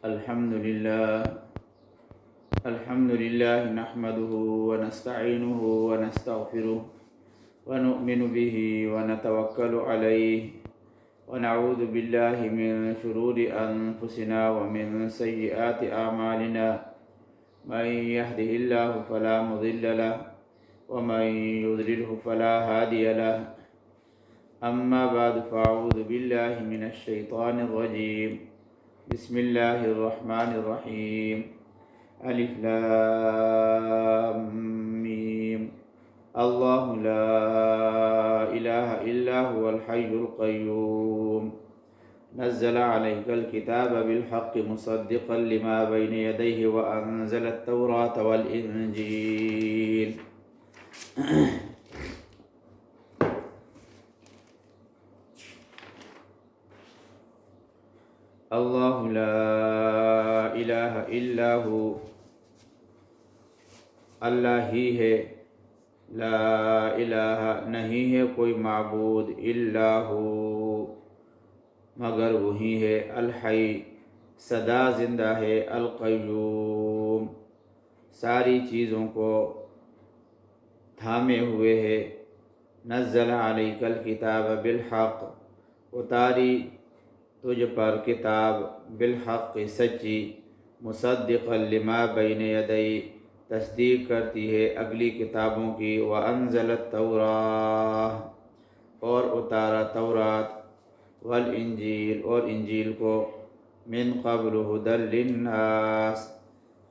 الحمد لله نحمده ونستعينه ونستغفره ونؤمن به ونتوكل عليه ونعوذ بالله من شرور أنفسنا ومن سيئات أعمالنا من يهده الله فلا مضل له ومن يضلله فلا هادي له أما بعد فأعوذ بالله من الشيطان الرجيم بسم الله الرحمن الرحيم ألف لام ميم الله لا إله إلا هو الحي القيوم نزل عليك الكتاب بالحق مصدقا لما بين يديه وأنزل التوراة والإنجيل اللہ لا الہ الا ہو، اللہ ہی ہے، لا الہ نہیں ہے کوئی معبود الا ہو مگر وہی ہے، الحی سدا زندہ ہے، القیوم ساری چیزوں کو تھامے ہوئے ہے، نزل علیک الکتاب بالحق اتاری تجھ پر کتاب بالحق سچی، مصدقا لما بین یدی تصدیق کرتی ہے اگلی کتابوں کی، وانزل التوراۃ اور اتارا تورات، والانجیل اور انجیل کو، من قبل ھدی للناس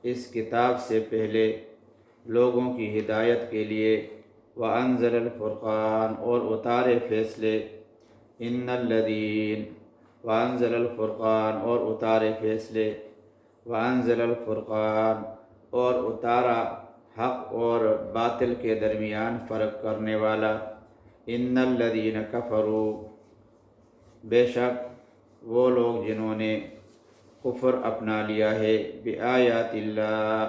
اس کتاب سے پہلے لوگوں کی ہدایت کے لیے، وانزل الفرقان اور اتارے فیصلے، ان الذین وانزل الفرقان اور اتارے فیصلے، وانزل الفرقان اور اتارا حق اور باطل کے درمیان فرق کرنے والا، ان الذین کفروا بے شک وہ لوگ جنہوں نے کفر اپنا لیا ہے، بآیات اللہ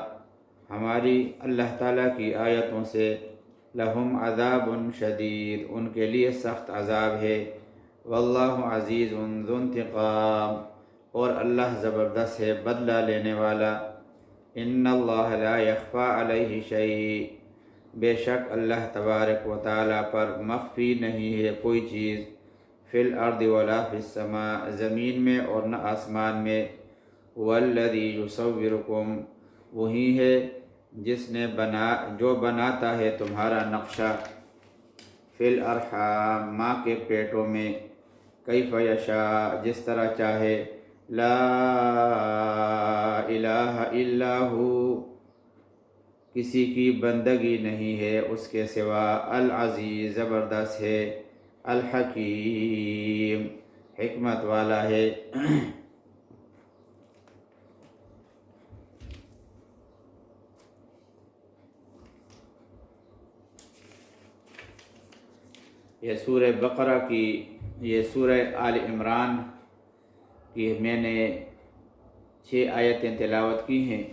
ہماری اللہ تعالیٰ کی آیتوں سے، لہم عذاب شدید ان کے لیے سخت عذاب ہے، واللہ عزیز ذو انتقام اور اللہ زبردست ہے بدلہ لینے والا، ان اللہ لا یخفی علیہ شیء بے شک اللہ تبارک و تعالیٰ پر مخفی نہیں ہے کوئی چیز، فی الارض ولا فی السماء زمین میں اور نہ آسمان میں، والذی یصورکم وہی ہے جس نے جو بناتا ہے تمہارا نقشہ، فی الارحام ماں کے پیٹوں میں، کیف یشاء جس طرح چاہے، لا الہ الا ہو کسی کی بندگی نہیں ہے اس کے سوا، العزیز زبردست ہے، الحکیم حکمت والا ہے۔ یہ سورہ بقرہ کی، یہ سورہ آل عمران کی میں نے 6 آیتیں تلاوت کی ہیں۔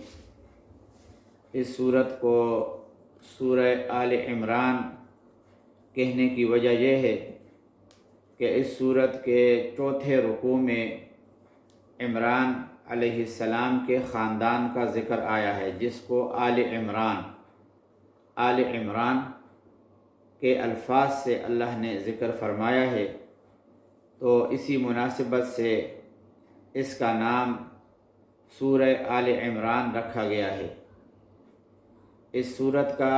اس سورت کو سورہ آل عمران کہنے کی وجہ یہ ہے کہ اس سورت کے چوتھے رکوع میں عمران علیہ السلام کے خاندان کا ذکر آیا ہے، جس کو آل عمران کے الفاظ سے اللہ نے ذکر فرمایا ہے، تو اسی مناسبت سے اس کا نام سورہ آل عمران رکھا گیا ہے۔ اس سورت کا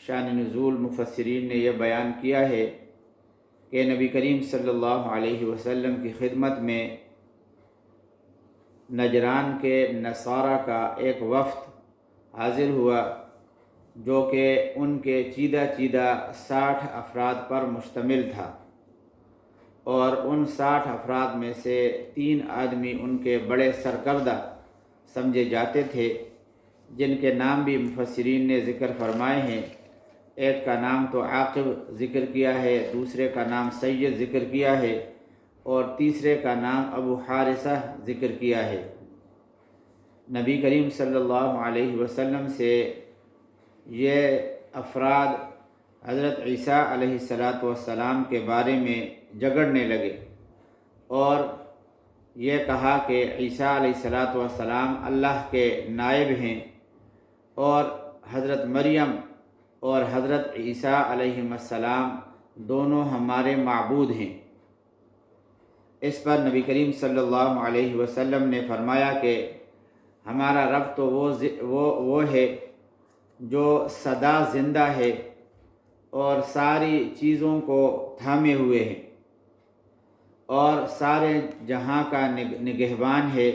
شان نزول مفسرین نے یہ بیان کیا ہے کہ نبی کریم صلی اللہ علیہ وسلم کی خدمت میں نجران کے نصارہ کا ایک وفد حاضر ہوا، جو کہ ان کے چیدہ 60 افراد پر مشتمل تھا، اور ان 60 افراد میں سے 3 آدمی ان کے بڑے سرکردہ سمجھے جاتے تھے، جن کے نام بھی مفسرین نے ذکر فرمائے ہیں۔ ایک کا نام تو عاقب ذکر کیا ہے، دوسرے کا نام سید ذکر کیا ہے، اور تیسرے کا نام ابو حارثہ ذکر کیا ہے۔ نبی کریم صلی اللہ علیہ وسلم سے یہ افراد حضرت عیسیٰ علیہ السلام کے بارے میں جھگڑنے لگے، اور یہ کہا کہ عیسیٰ علیہ الصلاۃ والسلام اللہ کے نائب ہیں اور حضرت مریم اور حضرت عیسیٰ علیہ السلام دونوں ہمارے معبود ہیں۔ اس پر نبی کریم صلی اللہ علیہ وسلم نے فرمایا کہ ہمارا رب تو وہ ہے جو سدا زندہ ہے اور ساری چیزوں کو تھامے ہوئے ہے اور سارے جہاں کا نگہبان ہے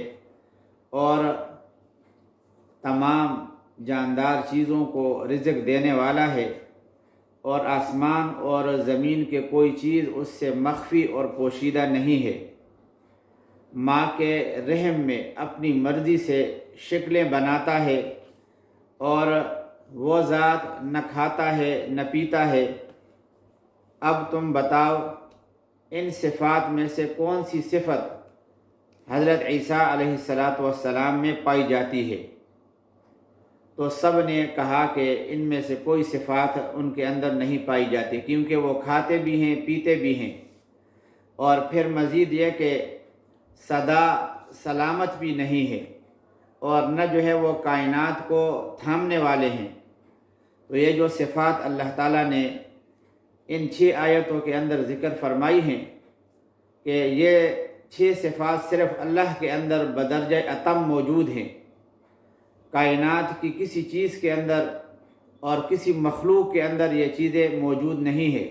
اور تمام جاندار چیزوں کو رزق دینے والا ہے، اور آسمان اور زمین کے کوئی چیز اس سے مخفی اور پوشیدہ نہیں ہے۔ ماں کے رحم میں اپنی مرضی سے شکلیں بناتا ہے اور وہ ذات نہ کھاتا ہے نہ پیتا ہے۔ اب تم بتاؤ ان صفات میں سے کون سی صفت حضرت عیسیٰ علیہ السلام میں پائی جاتی ہے؟ تو سب نے کہا کہ ان میں سے کوئی صفات ان کے اندر نہیں پائی جاتی، کیونکہ وہ کھاتے بھی ہیں پیتے بھی ہیں، اور پھر مزید یہ کہ سدا سلامت بھی نہیں ہے، اور نہ جو ہے وہ کائنات کو تھامنے والے ہیں۔ تو یہ جو صفات اللہ تعالیٰ نے ان 6 آیتوں کے اندر ذکر فرمائی ہیں کہ یہ 6 صفات صرف اللہ کے اندر بدرجہ اتم موجود ہیں، کائنات کی کسی چیز کے اندر اور کسی مخلوق کے اندر یہ چیزیں موجود نہیں ہیں۔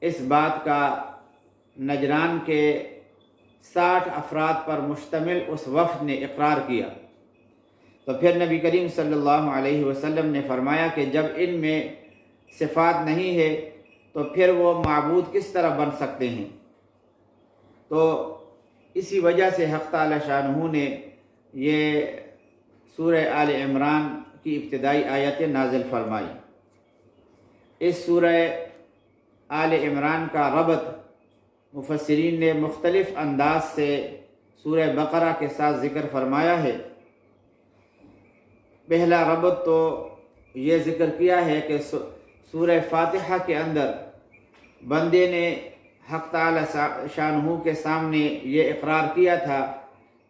اس بات کا نجران کے 60 افراد پر مشتمل اس وفد نے اقرار کیا۔ تو پھر نبی کریم صلی اللہ علیہ وسلم نے فرمایا کہ جب ان میں صفات نہیں ہے تو پھر وہ معبود کس طرح بن سکتے ہیں؟ تو اسی وجہ سے حق تعالی شانہ نے یہ سورہ آل عمران کی ابتدائی آیتیں نازل فرمائی۔ اس سورہ آل عمران کا ربط مفسرین نے مختلف انداز سے سورہ بقرہ کے ساتھ ذکر فرمایا ہے۔ پہلا ربط تو یہ ذکر کیا ہے کہ سورہ فاتحہ کے اندر بندے نے حق تعالی شانہ کے سامنے یہ اقرار کیا تھا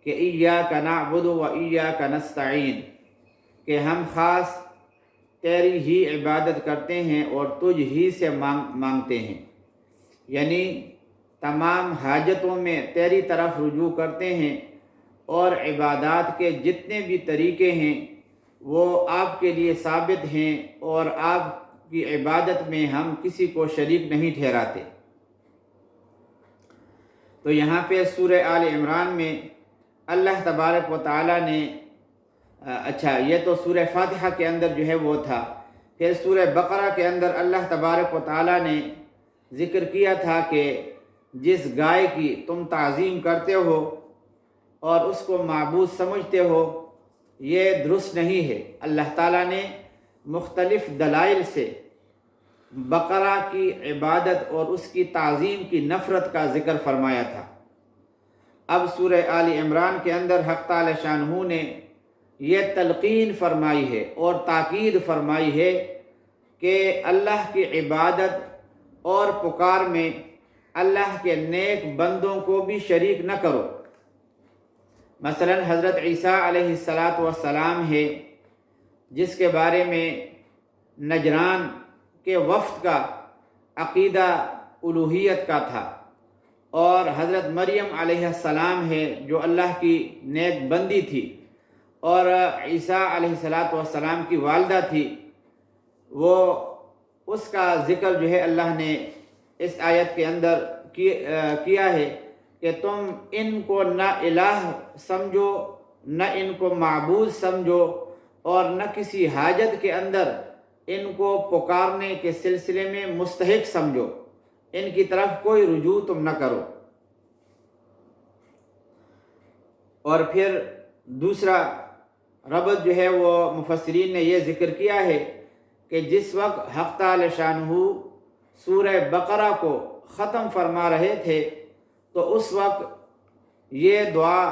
کہ ایاک نعبد و ایاک نستعین، کہ ہم خاص تیری ہی عبادت کرتے ہیں اور تجھ ہی سے مانگتے ہیں، یعنی تمام حاجتوں میں تیری طرف رجوع کرتے ہیں، اور عبادات کے جتنے بھی طریقے ہیں وہ آپ کے لیے ثابت ہیں، اور آپ کی عبادت میں ہم کسی کو شریک نہیں ٹھہراتے۔ تو یہاں پہ سورہ آل عمران میں اللہ تبارک و تعالیٰ نے یہ تو سورہ فاتحہ کے اندر جو ہے وہ تھا، پھر سورہ بقرہ کے اندر اللہ تبارک و تعالیٰ نے ذکر کیا تھا کہ جس گائے کی تم تعظیم کرتے ہو اور اس کو معبود سمجھتے ہو یہ درست نہیں ہے۔ اللہ تعالیٰ نے مختلف دلائل سے بقرہ کی عبادت اور اس کی تعظیم کی نفرت کا ذکر فرمایا تھا۔ اب سورہ آل عمران کے اندر حق تعالی شانہ نے یہ تلقین فرمائی ہے اور تاکید فرمائی ہے کہ اللہ کی عبادت اور پکار میں اللہ کے نیک بندوں کو بھی شریک نہ کرو۔ مثلا حضرت عیسیٰ علیہ السلام ہے جس کے بارے میں نجران کے وفد کا عقیدہ الوہیت کا تھا، اور حضرت مریم علیہ السلام ہے جو اللہ کی نیک بندی تھی، اور عیسیٰ علیہ السلام کی والدہ تھی، وہ اس کا ذکر جو ہے اللہ نے اس آیت کے اندر کیا ہے کہ تم ان کو نہ الہ سمجھو نہ ان کو معبود سمجھو، اور نہ کسی حاجت کے اندر ان کو پکارنے کے سلسلے میں مستحق سمجھو، ان کی طرف کوئی رجوع تم نہ کرو۔ اور پھر دوسرا ربط جو ہے وہ مفسرین نے یہ ذکر کیا ہے کہ جس وقت حق تعالی شانہ سورہ بقرہ کو ختم فرما رہے تھے تو اس وقت یہ دعا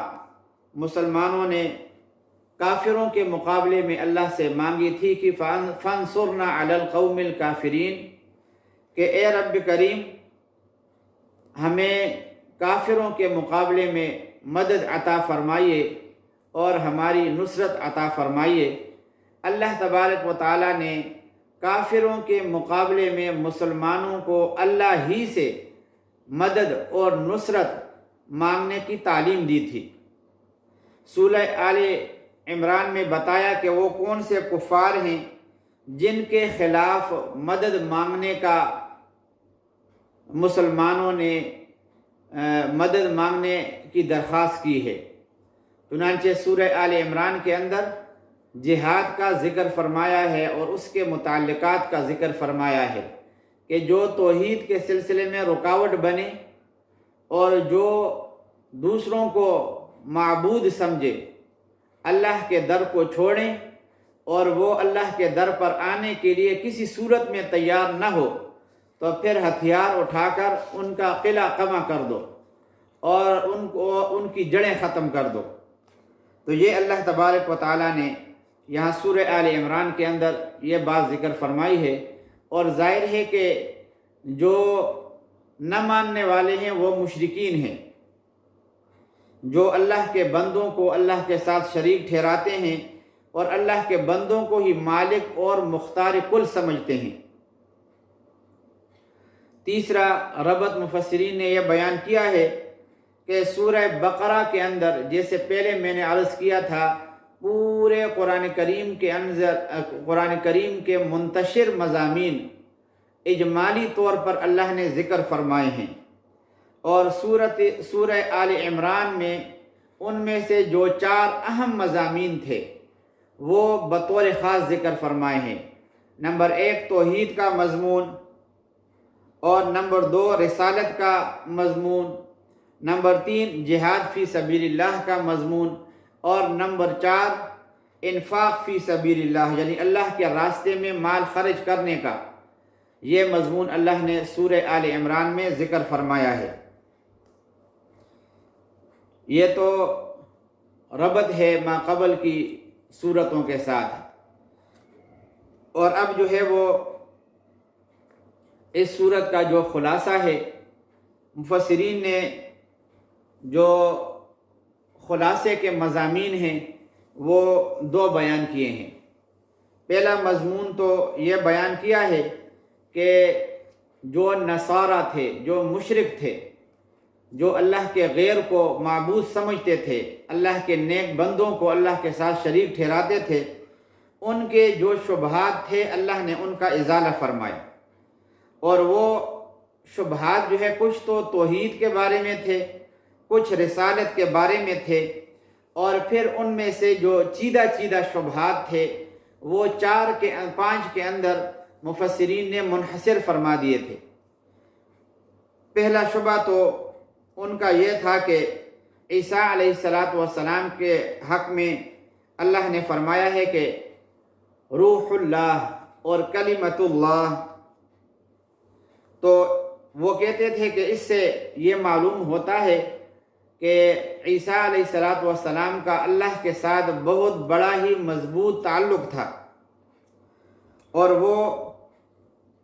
مسلمانوں نے کافروں کے مقابلے میں اللہ سے مانگی تھی کہ فانصرنا علی القوم الکافرین، کہ اے رب کریم ہمیں کافروں کے مقابلے میں مدد عطا فرمائیے اور ہماری نصرت عطا فرمائیے۔ اللہ تبارک و تعالیٰ نے کافروں کے مقابلے میں مسلمانوں کو اللہ ہی سے مدد اور نصرت مانگنے کی تعلیم دی تھی۔ سورہ آل عمران میں بتایا کہ وہ کون سے کفار ہیں جن کے خلاف مدد مانگنے کا مسلمانوں نے مدد مانگنے کی درخواست کی ہے۔ چنانچہ سورہ آل عمران کے اندر جہاد کا ذکر فرمایا ہے اور اس کے متعلقات کا ذکر فرمایا ہے کہ جو توحید کے سلسلے میں رکاوٹ بنے اور جو دوسروں کو معبود سمجھے، اللہ کے در کو چھوڑیں اور وہ اللہ کے در پر آنے کے لیے کسی صورت میں تیار نہ ہو تو پھر ہتھیار اٹھا کر ان کا قلعہ قمع کر دو اور ان کی جڑیں ختم کر دو۔ تو یہ اللہ تبارک و تعالیٰ نے یہاں سورہ آل عمران کے اندر یہ بات ذکر فرمائی ہے، اور ظاہر ہے کہ جو نہ ماننے والے ہیں وہ مشرکین ہیں، جو اللہ کے بندوں کو اللہ کے ساتھ شریک ٹھہراتے ہیں اور اللہ کے بندوں کو ہی مالک اور مختار کل سمجھتے ہیں۔ تیسرا ربط مفسرین نے یہ بیان کیا ہے کہ سورہ بقرہ کے اندر، جیسے پہلے میں نے عرض کیا تھا، پورے قرآن کریم کے منتشر مضامین اجمالی طور پر اللہ نے ذکر فرمائے ہیں، اور سورہ آل عمران میں ان میں سے جو 4 اہم مضامین تھے وہ بطور خاص ذکر فرمائے ہیں۔ نمبر 1 توحید کا مضمون، اور نمبر 2 رسالت کا مضمون، نمبر 3 جہاد فی سبیل اللہ کا مضمون، اور نمبر 4 انفاق فی سبیل اللہ، یعنی اللہ کے راستے میں مال خرچ کرنے کا یہ مضمون اللہ نے سورہ آل عمران میں ذکر فرمایا ہے۔ یہ تو ربط ہے ما قبل کی صورتوں کے ساتھ، اور اب جو ہے وہ اس صورت کا جو خلاصہ ہے، مفسرین نے جو خلاصے کے مضامین ہیں وہ 2 بیان کیے ہیں۔ پہلا مضمون تو یہ بیان کیا ہے کہ جو نصارہ تھے، جو مشرک تھے، جو اللہ کے غیر کو معبود سمجھتے تھے، اللہ کے نیک بندوں کو اللہ کے ساتھ شریک ٹھہراتے تھے، ان کے جو شبہات تھے اللہ نے ان کا ازالہ فرمایا، اور وہ شبہات جو ہے کچھ تو توحید کے بارے میں تھے، کچھ رسالت کے بارے میں تھے، اور پھر ان میں سے جو چیدہ شبہات تھے وہ 5 کے اندر مفسرین نے منحصر فرما دیے تھے۔ پہلا شبہ تو ان کا یہ تھا کہ عیسیٰ علیہ السلام کے حق میں اللہ نے فرمایا ہے کہ روح اللہ اور کلمت اللہ، تو وہ کہتے تھے کہ اس سے یہ معلوم ہوتا ہے کہ عیسیٰ علیہ السلام کا اللہ کے ساتھ بہت بڑا ہی مضبوط تعلق تھا، اور وہ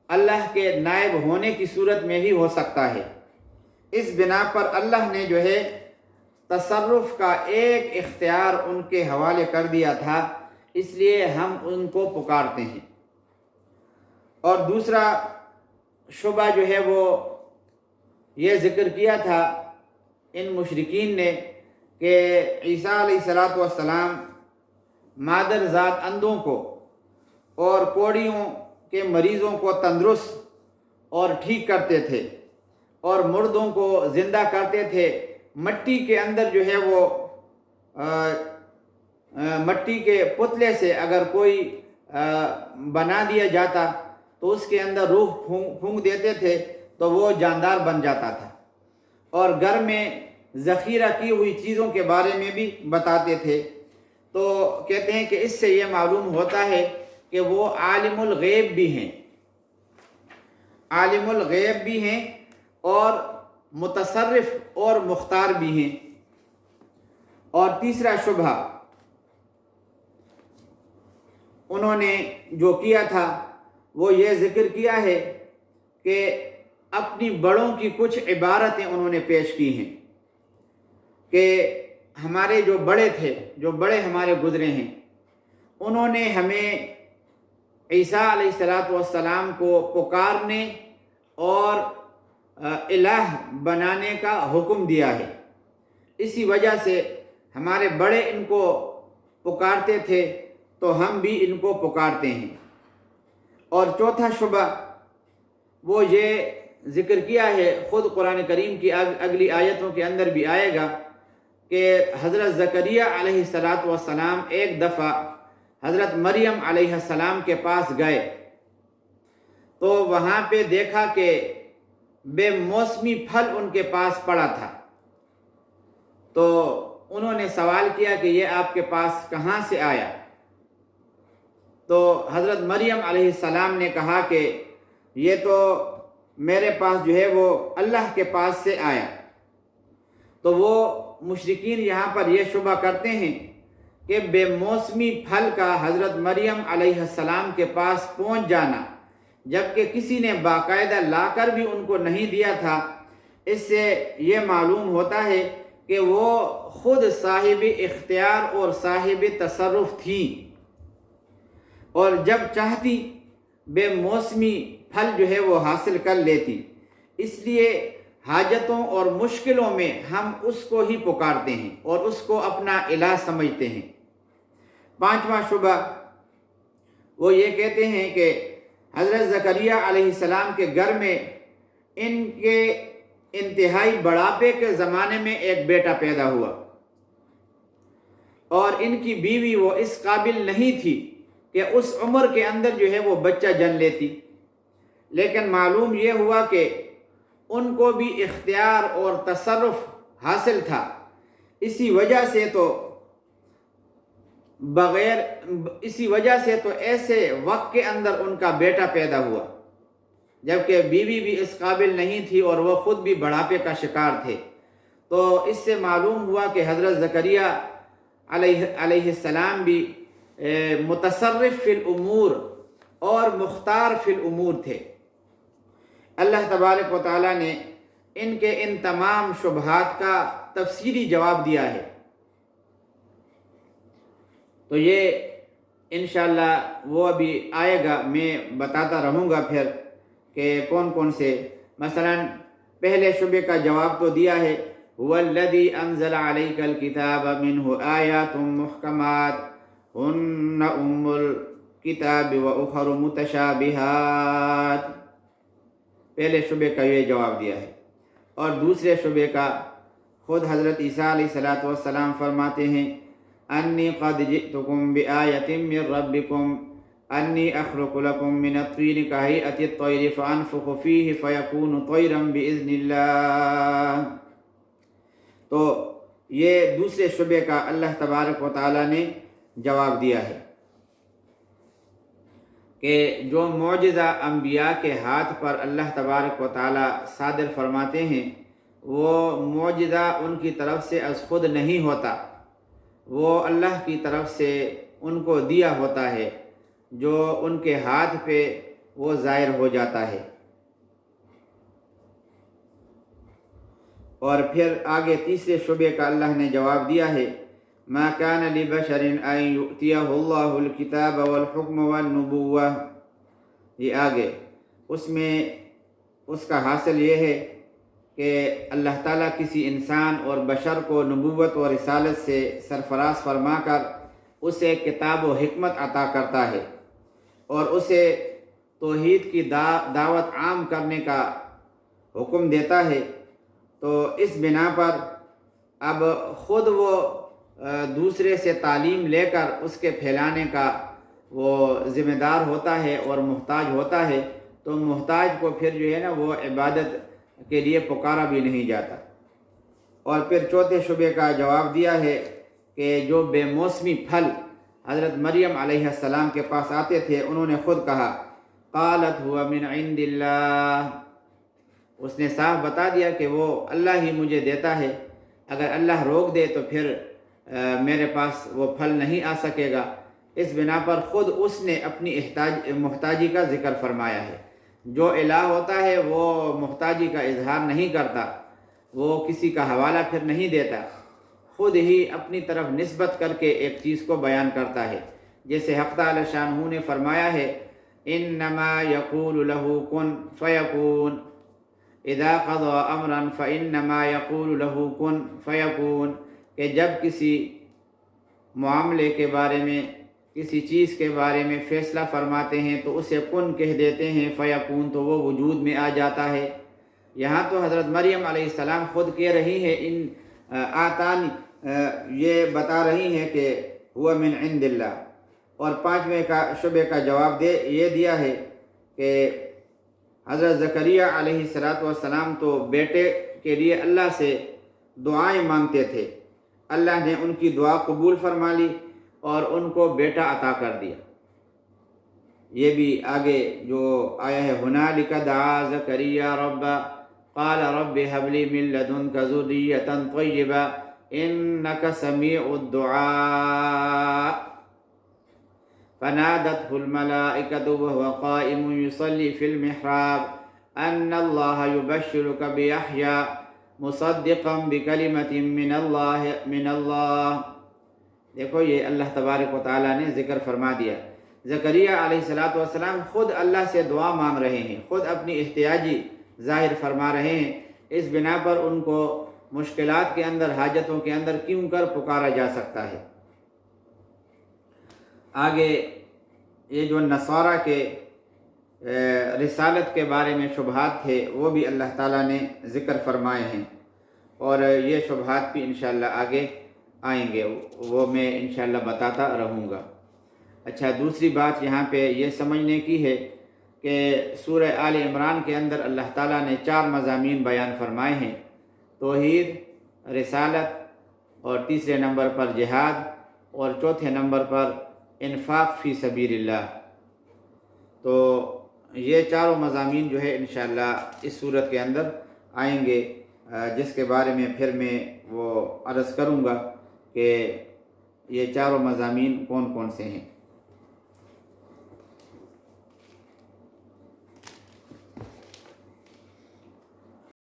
اللہ کے نائب ہونے کی صورت میں ہی ہو سکتا ہے۔ اس بنا پر اللہ نے جو ہے تصرف کا ایک اختیار ان کے حوالے کر دیا تھا، اس لیے ہم ان کو پکارتے ہیں۔ اور دوسرا شبہ جو ہے وہ یہ ذکر کیا تھا ان مشرکین نے کہ عیسیٰ علیہ السلام مادر ذات اندھوں کو اور کوڑیوں کے مریضوں کو تندرست اور ٹھیک کرتے تھے، اور مردوں کو زندہ کرتے تھے۔ مٹی کے اندر جو ہے وہ مٹی کے پتلے سے اگر کوئی بنا دیا جاتا تو اس کے اندر روح پھونک دیتے تھے تو وہ جاندار بن جاتا تھا، اور گھر میں ذخیرہ کی ہوئی چیزوں کے بارے میں بھی بتاتے تھے۔ تو کہتے ہیں کہ اس سے یہ معلوم ہوتا ہے کہ وہ عالم الغیب بھی ہیں، عالم الغیب بھی ہیں اور متصرف اور مختار بھی ہیں۔ اور تیسرا شبہ انہوں نے جو کیا تھا وہ یہ ذکر کیا ہے کہ اپنی بڑوں کی کچھ عبارتیں انہوں نے پیش کی ہیں کہ ہمارے جو بڑے تھے، جو بڑے ہمارے گزرے ہیں، انہوں نے ہمیں عیسیٰ علیہ السلام کو پکارنے اور الہ بنانے کا حکم دیا ہے۔ اسی وجہ سے ہمارے بڑے ان کو پکارتے تھے تو ہم بھی ان کو پکارتے ہیں۔ اور چوتھا شبہ وہ یہ ذکر کیا ہے، خود قرآن کریم کی اگلی آیتوں کے اندر بھی آئے گا کہ حضرت زکریہ علیہ السلام ایک دفعہ حضرت مریم علیہ السلام کے پاس گئے تو وہاں پہ دیکھا کہ بے موسمی پھل ان کے پاس پڑا تھا، تو انہوں نے سوال کیا کہ یہ آپ کے پاس کہاں سے آیا؟ تو حضرت مریم علیہ السلام نے کہا کہ یہ تو میرے پاس جو ہے وہ اللہ کے پاس سے آیا۔ تو وہ مشرکین یہاں پر یہ شبہ کرتے ہیں کہ بے موسمی پھل کا حضرت مریم علیہ السلام کے پاس پہنچ جانا، جبکہ کسی نے باقاعدہ لا کر بھی ان کو نہیں دیا تھا، اس سے یہ معلوم ہوتا ہے کہ وہ خود صاحب اختیار اور صاحب تصرف تھی، اور جب چاہتی بے موسمی پھل جو ہے وہ حاصل کر لیتی۔ اس لیے حاجتوں اور مشکلوں میں ہم اس کو ہی پکارتے ہیں اور اس کو اپنا الہ سمجھتے ہیں۔ پانچواں شبہ وہ یہ کہتے ہیں کہ حضرت زکریہ علیہ السلام کے گھر میں ان کے انتہائی بڑھاپے کے زمانے میں ایک بیٹا پیدا ہوا، اور ان کی بیوی وہ اس قابل نہیں تھی کہ اس عمر کے اندر جو ہے وہ بچہ جن لیتی، لیکن معلوم یہ ہوا کہ ان کو بھی اختیار اور تصرف حاصل تھا۔ اسی وجہ سے تو ایسے وقت کے اندر ان کا بیٹا پیدا ہوا، جبکہ بیوی بھی اس قابل نہیں تھی اور وہ خود بھی بڑھاپے کا شکار تھے۔ تو اس سے معلوم ہوا کہ حضرت زکریہ علیہ السلام بھی متصرف فی الامور اور مختار فی الامور تھے۔ اللہ تبارک و تعالیٰ نے ان کے ان تمام شبہات کا تفصیلی جواب دیا ہے۔ تو یہ انشاءاللہ وہ ابھی آئے گا، میں بتاتا رہوں گا پھر کہ کون کون سے۔ مثلا پہلے شبے کا جواب تو دیا ہے، هُوَ الَّذِي أَنزَلَ عَلَيْكَ الْكِتَابَ مِنْهُ آيَاتٌ مُحْكَمَاتٌ هُنَّ أُمُّ الْكِتَابِ وَأُخَرُ مُتَشَابِهَاتٌ۔ پہلے شبے کا یہ جواب دیا ہے۔ اور دوسرے شبے کا خود حضرت عیسیٰ علیہ السلام فرماتے ہیں، انی قد جئتکم بآیۃ من ربکم انی اخلق لکم من الطین کہیئۃ الطیر فانفخ فیہ فیکون طیرا بإذن اللہ۔ تو یہ دوسرے شبے کا اللہ تبارک و تعالیٰ نے جواب دیا ہے کہ جو معجزہ انبیاء کے ہاتھ پر اللہ تبارک و تعالیٰ صادر فرماتے ہیں، وہ معجزہ ان کی طرف سے از خود نہیں ہوتا، وہ اللہ کی طرف سے ان کو دیا ہوتا ہے، جو ان کے ہاتھ پہ وہ ظاہر ہو جاتا ہے۔ اور پھر آگے تیسرے شعبے کا اللہ نے جواب دیا ہے، ما کان لبشر ان یؤتیہ اللہ الکتاب والحکم والنبوہ۔ یہ آگے اس میں اس کا حاصل یہ ہے کہ اللہ تعالیٰ کسی انسان اور بشر کو نبوت و رسالت سے سرفراز فرما کر اسے کتاب و حکمت عطا کرتا ہے اور اسے توحید کی دعوت عام کرنے کا حکم دیتا ہے۔ تو اس بنا پر اب خود وہ دوسرے سے تعلیم لے کر اس کے پھیلانے کا وہ ذمہ دار ہوتا ہے اور محتاج ہوتا ہے، تو محتاج کو پھر جو ہے نا وہ عبادت کے لیے پکارا بھی نہیں جاتا۔ اور پھر چوتھے شعبے کا جواب دیا ہے کہ جو بے موسمی پھل حضرت مریم علیہ السلام کے پاس آتے تھے، انہوں نے خود کہا قالت هو من عند اللہ، اس نے صاف بتا دیا کہ وہ اللہ ہی مجھے دیتا ہے، اگر اللہ روک دے تو پھر میرے پاس وہ پھل نہیں آ سکے گا۔ اس بنا پر خود اس نے اپنی محتاجی کا ذکر فرمایا ہے۔ جو الہ ہوتا ہے وہ محتاجی کا اظہار نہیں کرتا، وہ کسی کا حوالہ پھر نہیں دیتا، خود ہی اپنی طرف نسبت کر کے ایک چیز کو بیان کرتا ہے، جیسے حق تعالی شانہ نے فرمایا ہے انما یقول له کن فیکون، اذا قضى امرا فانما یقول له کن فیکون، کہ جب کسی معاملے کے بارے میں، کسی چیز کے بارے میں فیصلہ فرماتے ہیں تو اسے کن کہہ دیتے ہیں، فیکون تو وہ وجود میں آ جاتا ہے۔ یہاں تو حضرت مریم علیہ السلام خود کہہ رہی ہے ان آتانی، یہ بتا رہی ہیں کہ ہوا من عند اللہ، اور پانچویں کا شبے کا جواب یہ دیا ہے کہ حضرت زکریہ علیہ السلام تو بیٹے کے لیے اللہ سے دعائیں مانگتے تھے، اللہ نے ان کی دعا قبول فرما لی اور ان کو بیٹا عطا کر دیا۔ یہ بھی آگے جو آیا ہے ہنالک دعا زکریا ربہ قال رب هب لي من لدنك ذرية طيبة إنك سميع الدعاء فنادته الملائكة وهو قائم يصلي في المحراب أن الله يبشرك بيحيى مصدقا بكلمة من الله۔ دیکھو یہ اللہ تبارک و تعالیٰ نے ذکر فرما دیا، زکریا علیہ السلام خود اللہ سے دعا مانگ رہے ہیں، خود اپنی احتیاجی ظاہر فرما رہے ہیں، اس بنا پر ان کو مشکلات کے اندر، حاجتوں کے اندر کیوں کر پکارا جا سکتا ہے۔ آگے یہ جو نصارہ کے رسالت کے بارے میں شبہات تھے وہ بھی اللہ تعالیٰ نے ذکر فرمائے ہیں، اور یہ شبہات بھی انشاءاللہ آگے آئیں گے، وہ میں انشاءاللہ بتاتا رہوں گا۔ اچھا، دوسری بات یہاں پہ یہ سمجھنے کی ہے کہ سورہ آل عمران کے اندر اللہ تعالیٰ نے 4 مضامین بیان فرمائے ہیں، توحید، رسالت، اور تیسرے نمبر پر جہاد، اور چوتھے نمبر پر انفاق فی سبیل اللہ۔ تو یہ چاروں مضامین جو ہے انشاءاللہ اس صورت کے اندر آئیں گے، جس کے بارے میں پھر میں وہ عرض کروں گا کہ یہ چاروں مضامین کون کون سے ہیں۔